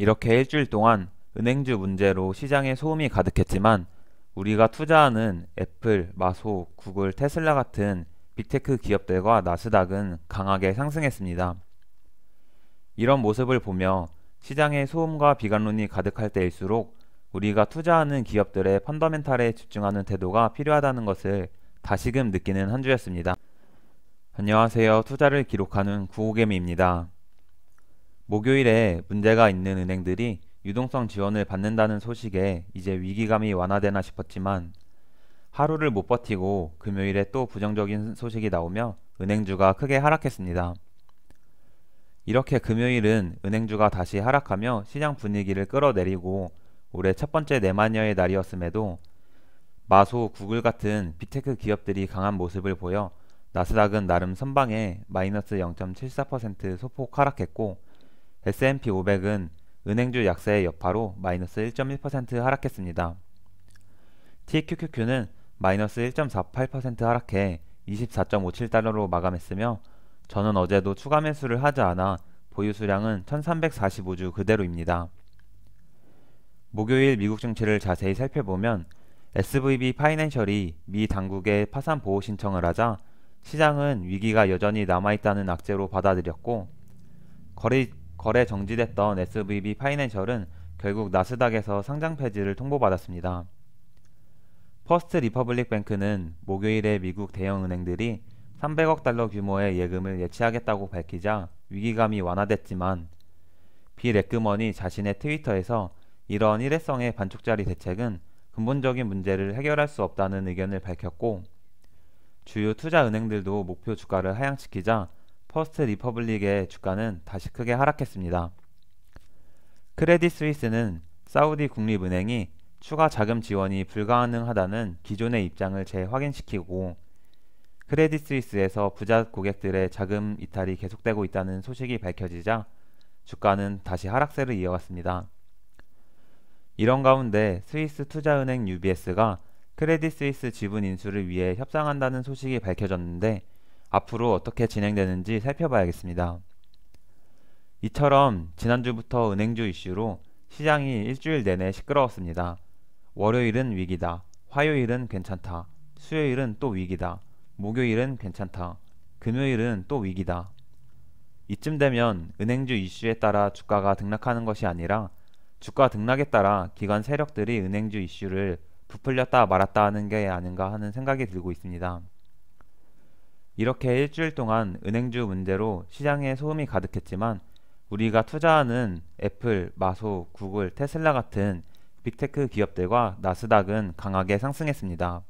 이렇게 일주일 동안 은행주 문제로 시장에 소음이 가득했지만 우리가 투자하는 애플, 마소, 구글, 테슬라 같은 빅테크 기업들과 나스닥은 강하게 상승했습니다. 이런 모습을 보며 시장에 소음과 비관론이 가득할 때일수록 우리가 투자하는 기업들의 펀더멘탈에 집중하는 태도가 필요하다는 것을 다시금 느끼는 한 주였습니다. 안녕하세요. 투자를 기록하는 구호개미입니다. 목요일에 문제가 있는 은행들이 유동성 지원을 받는다는 소식에 이제 위기감이 완화되나 싶었지만 하루를 못 버티고 금요일에 또 부정적인 소식이 나오며 은행주가 크게 하락했습니다. 이렇게 금요일은 은행주가 다시 하락하며 시장 분위기를 끌어내리고 올해 첫 번째 내마녀의 날이었음에도 마소, 구글 같은 빅테크 기업들이 강한 모습을 보여 나스닥은 나름 선방에 마이너스 0.74% 소폭 하락했고 S&P 500은 은행주 약세의 여파로 마이너스 1.1% 하락했습니다. TQQQ는 마이너스 1.48% 하락해 24.57달러로 마감했으며 저는 어제도 추가 매수를 하지 않아 보유 수량은 1345주 그대로입니다. 목요일 미국 증시를 자세히 살펴보면 SVB 파이낸셜이 미 당국에 파산 보호 신청을 하자 시장은 위기가 여전히 남아있다는 악재로 받아들였고 거래 정지됐던 SVB 파이낸셜은 결국 나스닥에서 상장 폐지를 통보받았습니다. 퍼스트 리퍼블릭 뱅크는 목요일에 미국 대형 은행들이 300억 달러 규모의 예금을 예치하겠다고 밝히자 위기감이 완화됐지만 빌 애크먼이 자신의 트위터에서 이런 일회성의 반쪽짜리 대책은 근본적인 문제를 해결할 수 없다는 의견을 밝혔고 주요 투자 은행들도 목표 주가를 하향시키자 퍼스트 리퍼블릭의 주가는 다시 크게 하락했습니다. 크레딧 스위스는 사우디 국립은행이 추가 자금 지원이 불가능하다는 기존의 입장을 재확인시키고 크레딧 스위스에서 부자 고객들의 자금 이탈이 계속되고 있다는 소식이 밝혀지자 주가는 다시 하락세를 이어갔습니다. 이런 가운데 스위스 투자은행 UBS가 크레딧 스위스 지분 인수를 위해 협상한다는 소식이 밝혀졌는데 앞으로 어떻게 진행되는지 살펴봐야겠습니다. 이처럼 지난주부터 은행주 이슈로 시장이 일주일 내내 시끄러웠습니다. 월요일은 위기다, 화요일은 괜찮다, 수요일은 또 위기다, 목요일은 괜찮다, 금요일은 또 위기다. 이쯤 되면 은행주 이슈에 따라 주가가 등락하는 것이 아니라 주가 등락에 따라 기관 세력들이 은행주 이슈를 부풀렸다 말았다 하는 게 아닌가 하는 생각이 들고 있습니다. 이렇게 일주일 동안 은행주 문제로 시장에 소음이 가득했지만 우리가 투자하는 애플, 마소, 구글, 테슬라 같은 빅테크 기업들과 나스닥은 강하게 상승했습니다.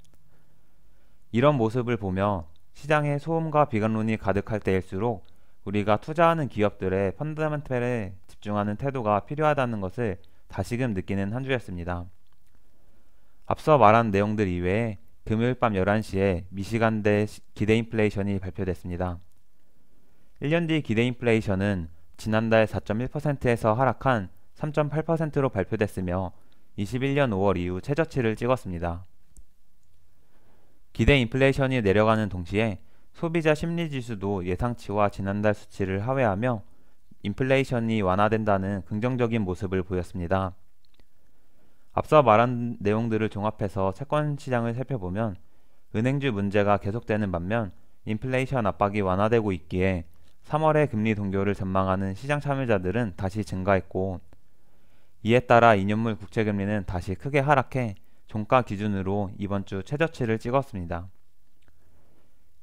이런 모습을 보며 시장에 소음과 비관론이 가득할 때일수록 우리가 투자하는 기업들의 펀더멘털에 집중하는 태도가 필요하다는 것을 다시금 느끼는 한 주였습니다. 앞서 말한 내용들 이외에 금요일 밤 11시에 미시간대 기대 인플레이션이 발표됐습니다. 1년 뒤 기대 인플레이션은 지난달 4.1%에서 하락한 3.8%로 발표됐으며 21년 5월 이후 최저치를 찍었습니다. 기대 인플레이션이 내려가는 동시에 소비자 심리지수도 예상치와 지난달 수치를 하회하며 인플레이션이 완화된다는 긍정적인 모습을 보였습니다. 앞서 말한 내용들을 종합해서 채권 시장을 살펴보면 은행주 문제가 계속되는 반면 인플레이션 압박이 완화되고 있기에 3월의 금리 동결을 전망하는 시장 참여자들은 다시 증가했고 이에 따라 2년물 국채금리는 다시 크게 하락해 종가 기준으로 이번 주 최저치를 찍었습니다.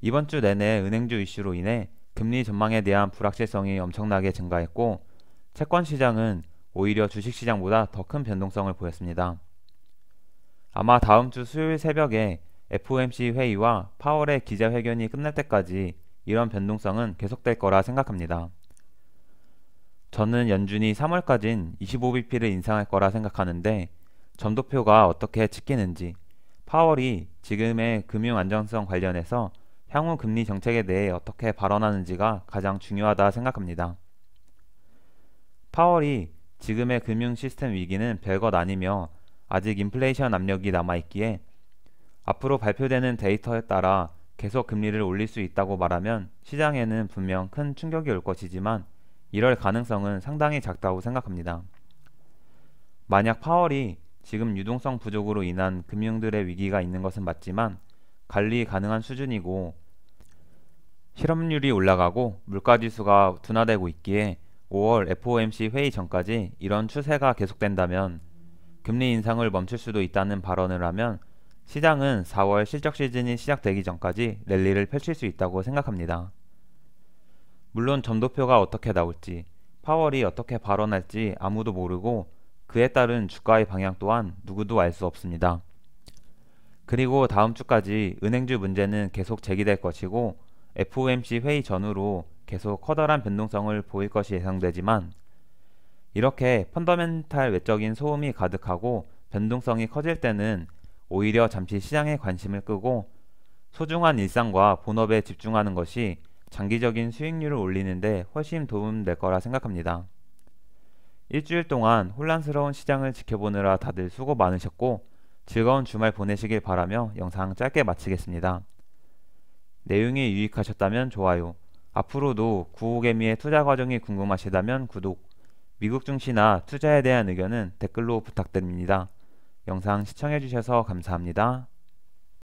이번 주 내내 은행주 이슈로 인해 금리 전망에 대한 불확실성이 엄청나게 증가했고 채권 시장은 오히려 주식시장보다 더 큰 변동성을 보였습니다. 아마 다음 주 수요일 새벽에 FOMC 회의와 파월의 기자회견이 끝날 때까지 이런 변동성은 계속될 거라 생각합니다. 저는 연준이 3월까진 25bp를 인상할 거라 생각하는데 점도표가 어떻게 찍히는지 파월이 지금의 금융 안정성 관련해서 향후 금리 정책에 대해 어떻게 발언하는지가 가장 중요하다 생각합니다. 파월이 지금의 금융 시스템 위기는 별것 아니며 아직 인플레이션 압력이 남아있기에 앞으로 발표되는 데이터에 따라 계속 금리를 올릴 수 있다고 말하면 시장에는 분명 큰 충격이 올 것이지만 이럴 가능성은 상당히 작다고 생각합니다. 만약 파월이 지금 유동성 부족으로 인한 금융들의 위기가 있는 것은 맞지만 관리 가능한 수준이고 실업률이 올라가고 물가지수가 둔화되고 있기에 5월 FOMC 회의 전까지 이런 추세가 계속된다면 금리 인상을 멈출 수도 있다는 발언을 하면 시장은 4월 실적 시즌이 시작되기 전까지 랠리를 펼칠 수 있다고 생각합니다. 물론 점도표가 어떻게 나올지, 파월이 어떻게 발언할지 아무도 모르고 그에 따른 주가의 방향 또한 누구도 알 수 없습니다. 그리고 다음 주까지 은행주 문제는 계속 제기될 것이고 FOMC 회의 전후로 계속 커다란 변동성을 보일 것이 예상되지만 이렇게 펀더멘탈 외적인 소음이 가득하고 변동성이 커질 때는 오히려 잠시 시장의 관심을 끄고 소중한 일상과 본업에 집중하는 것이 장기적인 수익률을 올리는 데 훨씬 도움될 거라 생각합니다. 일주일 동안 혼란스러운 시장을 지켜보느라 다들 수고 많으셨고 즐거운 주말 보내시길 바라며 영상 짧게 마치겠습니다. 내용이 유익하셨다면 좋아요, 앞으로도 구호개미의 투자 과정이 궁금하시다면 구독, 미국 증시나 투자에 대한 의견은 댓글로 부탁드립니다. 영상 시청해주셔서 감사합니다.